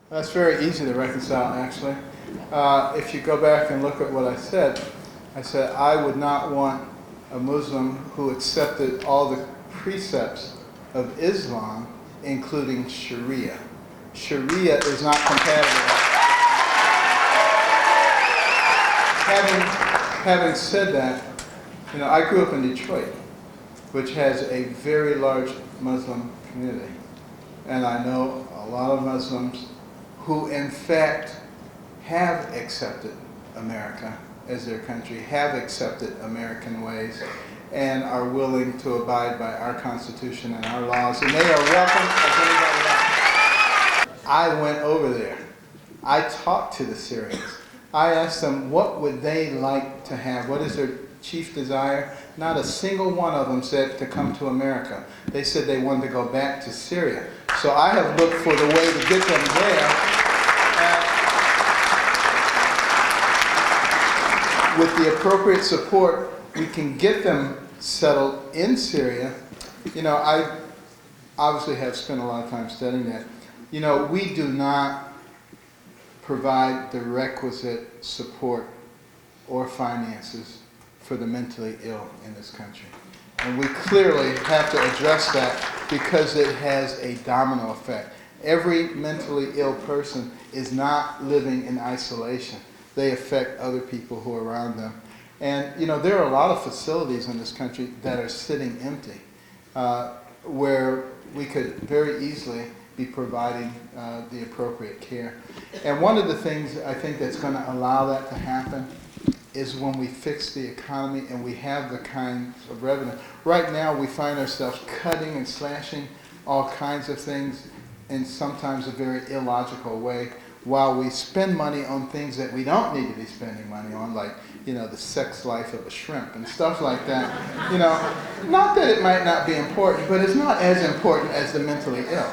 That's very easy to reconcile, actually. If you go back and look at what I said I would not want a Muslim who accepted all the precepts of Islam, including Sharia. Sharia is not compatible. Having said that, I grew up in Detroit, which has a very large Muslim community. And I know a lot of Muslims who in fact have accepted America as their country, have accepted American ways, and are willing to abide by our Constitution and our laws, and they are welcome as anybody else. I went over there. I talked to the Syrians. I asked them what would they like to have, what is their chief desire. Not a single one of them said to come to America. They said they wanted to go back to Syria. So I have looked for the way to get them there. With the appropriate support, we can get them settled in Syria. I obviously have spent a lot of time studying that. We do not provide the requisite support or finances for the mentally ill in this country. And we clearly have to address that because it has a domino effect. Every mentally ill person is not living in isolation. They affect other people who are around them. And there are a lot of facilities in this country that are sitting empty, where we could very easily be providing the appropriate care. And one of the things I think that's going to allow that to happen is when we fix the economy and we have the kinds of revenue. Right now we find ourselves cutting and slashing all kinds of things in sometimes a very illogical way, while we spend money on things that we don't need to be spending money on, like the sex life of a shrimp and stuff like that. Not that it might not be important, but it's not as important as the mentally ill.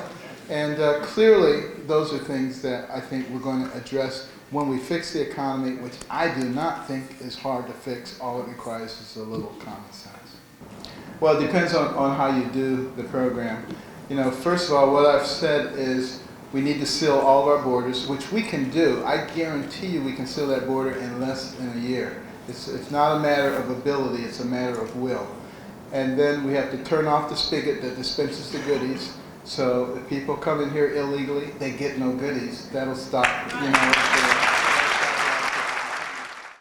And clearly, those are things that I think we're going to address when we fix the economy, which I do not think is hard to fix. All it requires is a little common sense. Well, it depends on how you do the program. First of all, what I've said is we need to seal all of our borders, which we can do. I guarantee you we can seal that border in less than a year. It's not a matter of ability, it's a matter of will. And then we have to turn off the spigot that dispenses the goodies. So if people come in here illegally, they get no goodies. That'll stop,